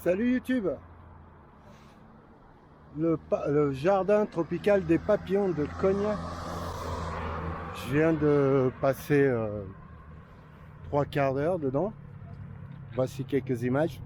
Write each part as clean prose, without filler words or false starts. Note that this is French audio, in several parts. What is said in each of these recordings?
Salut YouTube. Le jardin tropical des papillons de Cognac. Je viens de passer 3 quarts d'heure dedans. Voici quelques images.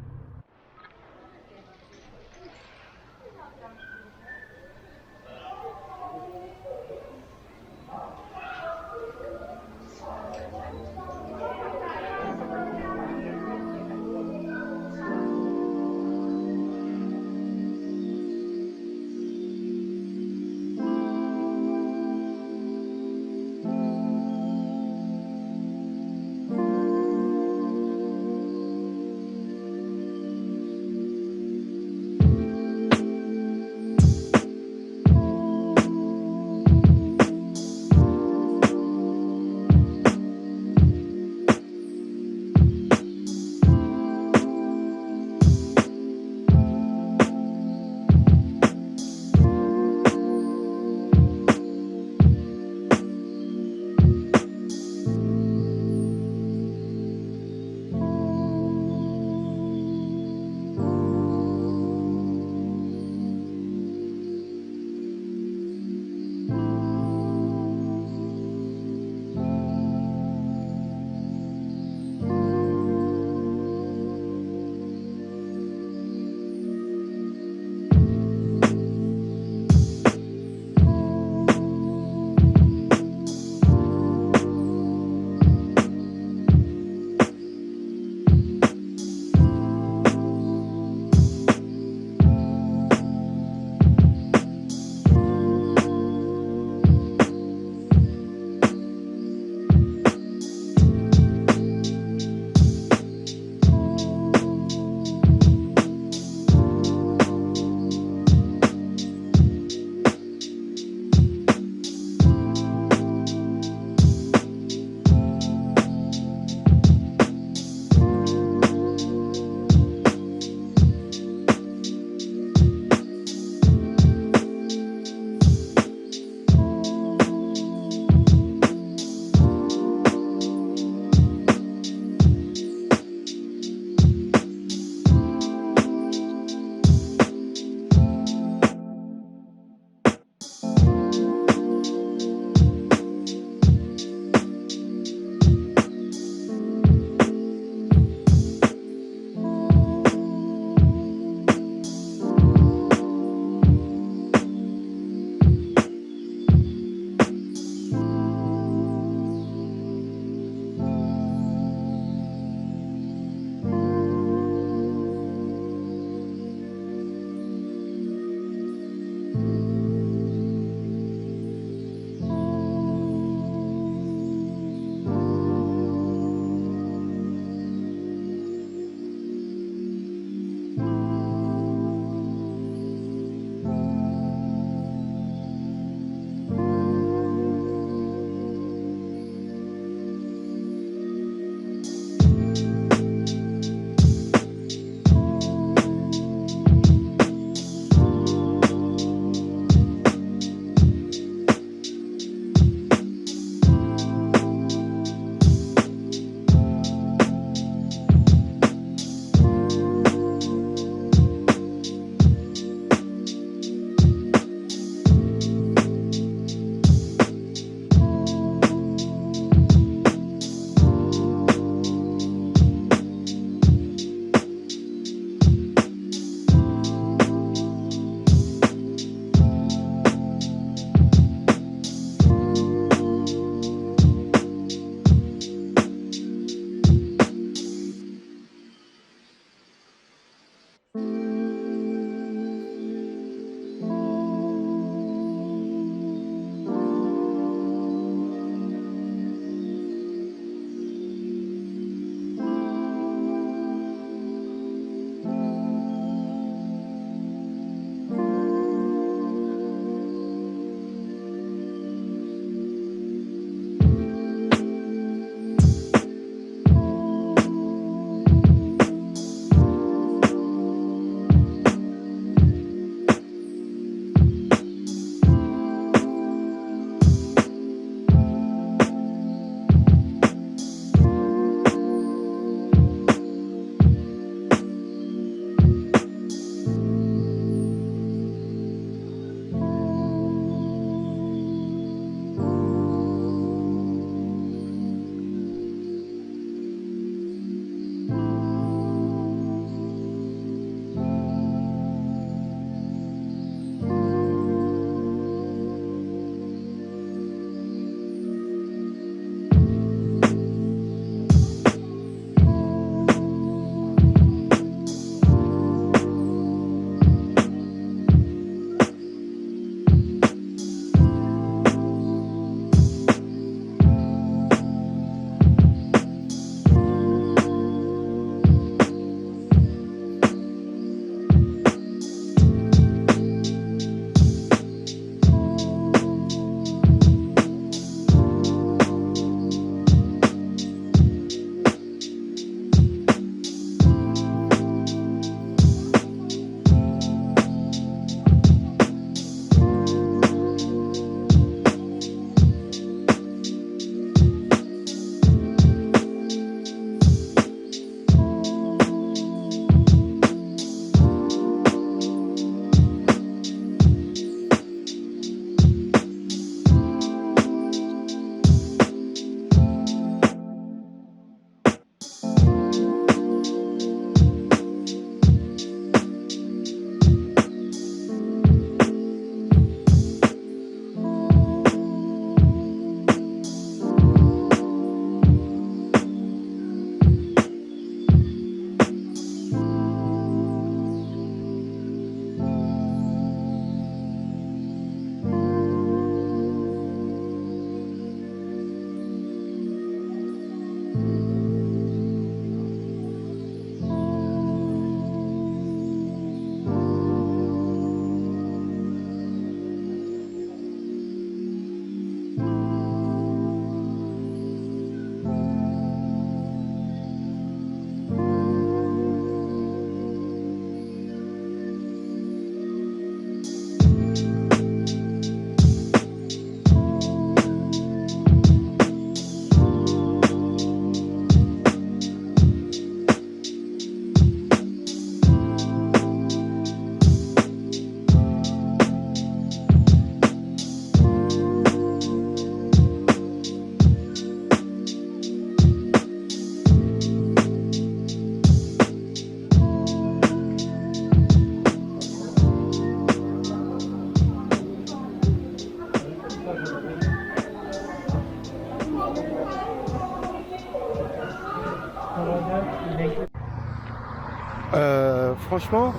Franchement,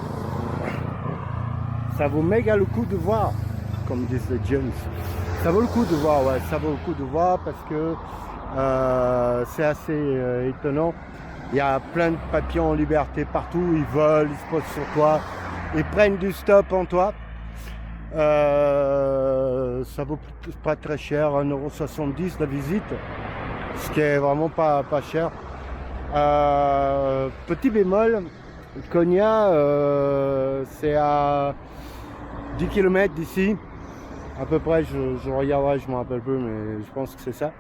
ça vaut méga le coup de voir, comme disent les jeunes. Ça vaut le coup de voir, ouais, ça vaut le coup de voir parce que c'est assez étonnant. Il y a plein de papillons en liberté partout, ils volent, ils se posent sur toi, ils prennent du stop en toi. Ça vaut pas très cher, 1,70 € la visite, ce qui est vraiment pas cher. Petit bémol, Konya, c'est à 10 km d'ici, à peu près, je regarderai, je ne me rappelle plus, mais je pense que c'est ça.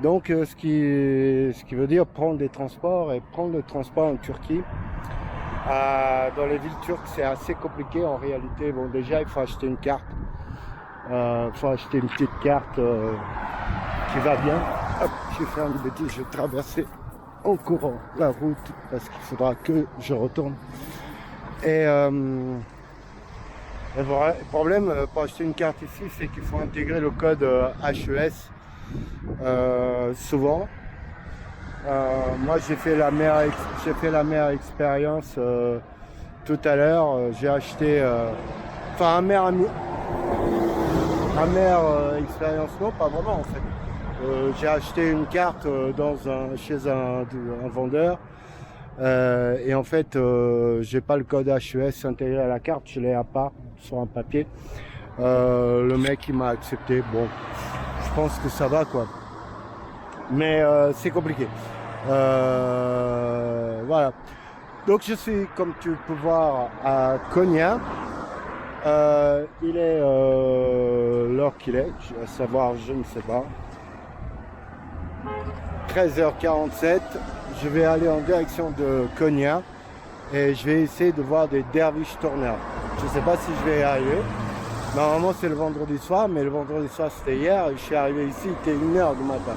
Donc ce qui veut dire prendre des transports, et prendre le transport en Turquie. Dans les villes turques, c'est assez compliqué en réalité. Bon, déjà, il faut acheter une carte. Il faut acheter une petite carte qui va bien. Hop, j'ai fait une bêtise, je vais traverser en courant la route parce qu'il faudra que je retourne. Et voilà, le problème pour acheter une carte ici, c'est qu'il faut intégrer le code HES souvent. Moi j'ai fait la meilleure expérience tout à l'heure. J'ai acheté amère expérience, non pas vraiment en fait. J'ai acheté une carte chez un vendeur et en fait j'ai pas le code HES intégré à la carte, je l'ai à part sur un papier. Le mec il m'a accepté, bon je pense que ça va quoi, mais c'est compliqué. Voilà, donc je suis, comme tu peux voir, à Konya. Il est l'heure qu'il est, à savoir, je ne sais pas, 13h47. Je vais aller en direction de Konya et je vais essayer de voir des derviches tourneurs. Je ne sais pas si je vais y arriver. Normalement c'est le vendredi soir, mais le vendredi soir c'était hier et je suis arrivé ici, il était 1h du matin.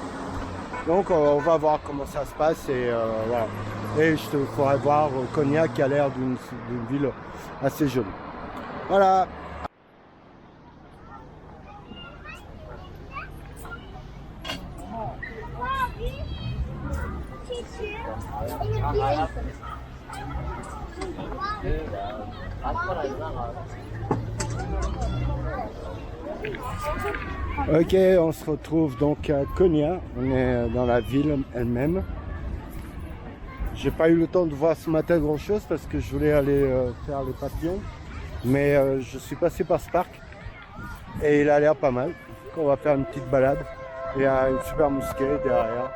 Donc on va voir comment ça se passe et voilà. Et je te ferai voir Konya qui a l'air d'une ville assez jolie. Voilà. Ok, on se retrouve donc à Konya, on est dans la ville elle-même. J'ai pas eu le temps de voir ce matin grand chose parce que je voulais aller faire les papillons, mais je suis passé par ce parc et il a l'air pas mal. Donc on va faire une petite balade, il y a une super mosquée derrière.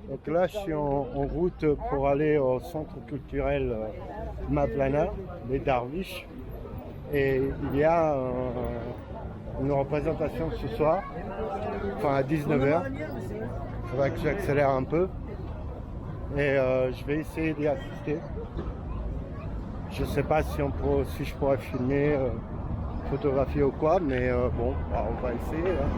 Donc là, je suis en route pour aller au centre culturel Mavlana, les Darwiches. Et il y a une représentation ce soir, enfin à 19h. Il faudra que j'accélère un peu. Et je vais essayer d'y assister. Je ne sais pas si je pourrais filmer, photographier ou quoi, mais bon, bah, on va essayer. Hein.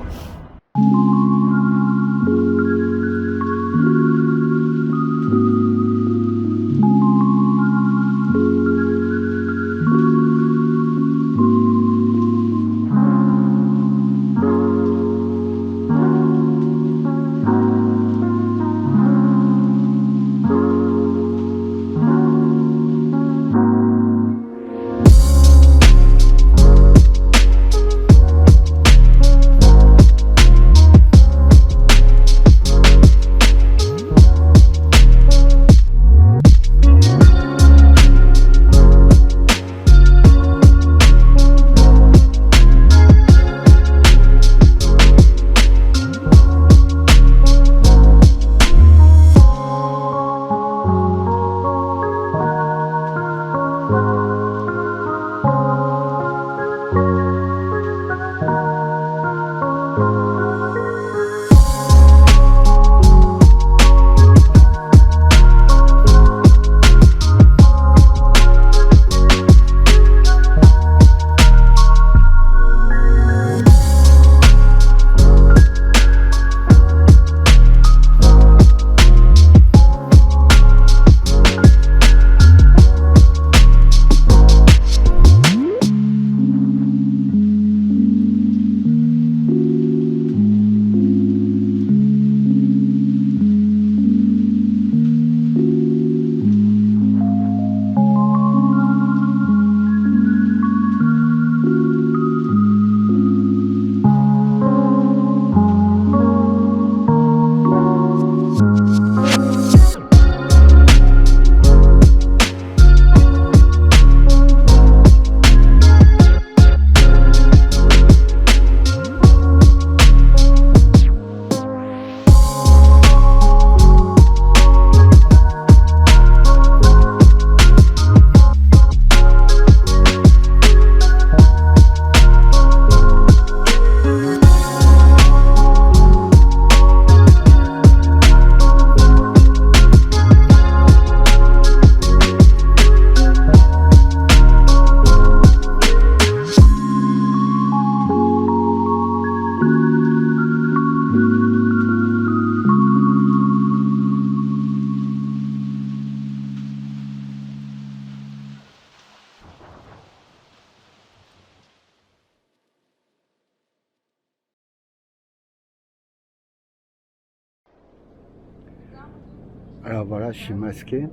Alors voilà, je suis masqué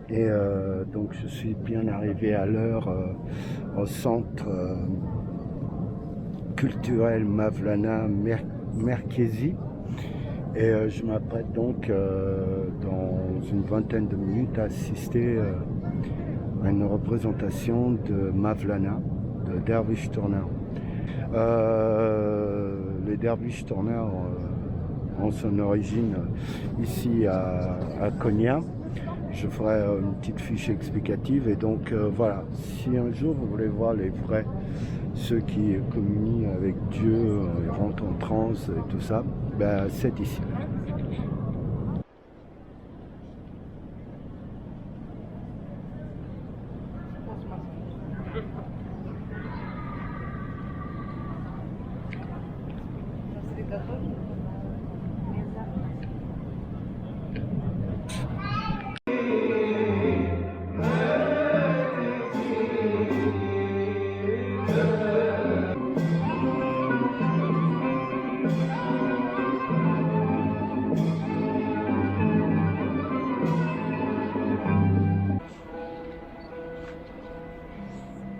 et donc je suis bien arrivé à l'heure au centre culturel Mavlana Merkezi et je m'apprête donc dans une vingtaine de minutes à assister à une représentation de Mavlana, de Dervish Turner. Les Dervish Turner ont son origine ici à Konya. Je ferai une petite fiche explicative et donc voilà, si un jour vous voulez voir les vrais, ceux qui communient avec Dieu, rentrent en transe et tout ça, ben, c'est ici.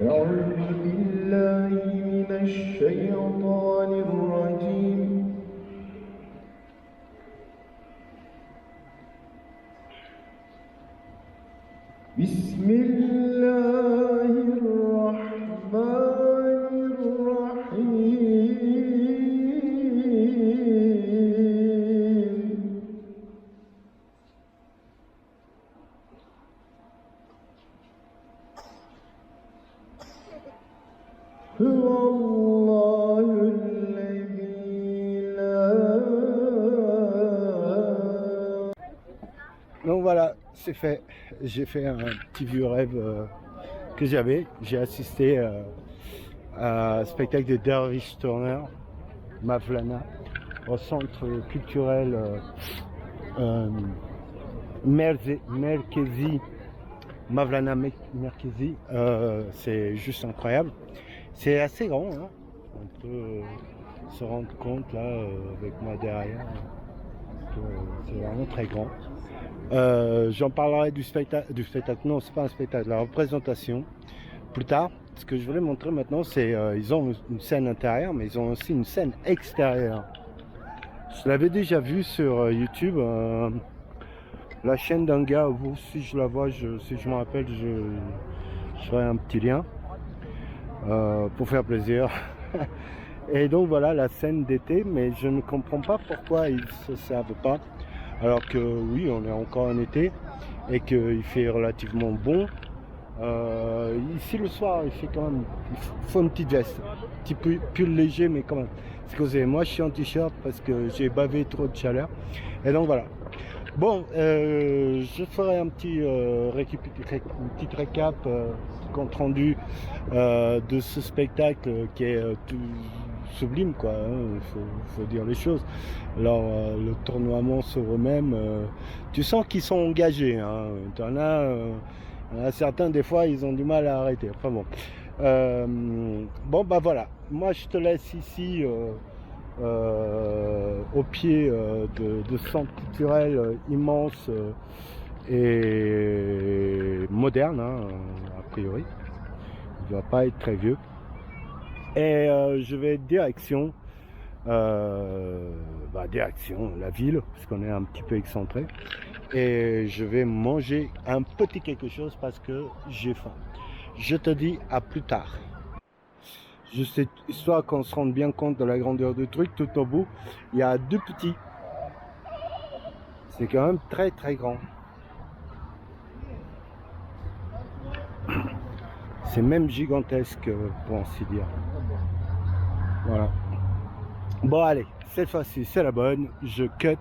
أعوذ بالله من الشيطان الرجيم بسم الله الرحمن الرحيم Donc voilà, c'est fait. J'ai fait un petit vieux rêve que j'avais. J'ai assisté à un spectacle de Dervish Turner, Mavlana, au centre culturel Merkezi, Mavlana Merkezi. C'est juste incroyable. C'est assez grand, hein. On peut se rendre compte là avec moi derrière que c'est vraiment très grand. J'en parlerai du spectacle, non c'est pas un spectacle, la représentation plus tard. Ce que je voulais montrer maintenant, c'est ils ont une scène intérieure, mais ils ont aussi une scène extérieure. Je l'avais déjà vu sur YouTube, la chaîne d'un gars, où si je la vois, si je me rappelle, je ferai un petit lien pour faire plaisir. Et donc voilà la scène d'été, mais je ne comprends pas pourquoi ils ne se servent pas. Alors que oui, on est encore en été et qu'il fait relativement bon. Ici le soir, il fait quand même, il faut une petite veste, un petit pull léger, mais quand même. C'est causé. Moi, je suis en t-shirt parce que j'ai bavé trop de chaleur. Et donc voilà. Bon, je ferai un petit une petite récap, compte rendu de ce spectacle qui est tout sublime, quoi. Hein, faut dire les choses. Alors, le tournoiement sur eux-mêmes, tu sens qu'ils sont engagés. Hein. T'en as certains, des fois, ils ont du mal à arrêter. Enfin bon. Bon, bah voilà. Moi, je te laisse ici. Au pied de centres culturels immenses et modernes, hein, a priori. Il ne va pas être très vieux. Et je vais direction, direction la ville, parce qu'on est un petit peu excentré. Et je vais manger un petit quelque chose parce que j'ai faim. Je te dis à plus tard. Juste histoire qu'on se rende bien compte de la grandeur du truc, tout au bout, il y a deux petits. C'est quand même très très grand. C'est même gigantesque pour ainsi dire. Voilà. Bon allez, cette fois-ci c'est la bonne, je cut.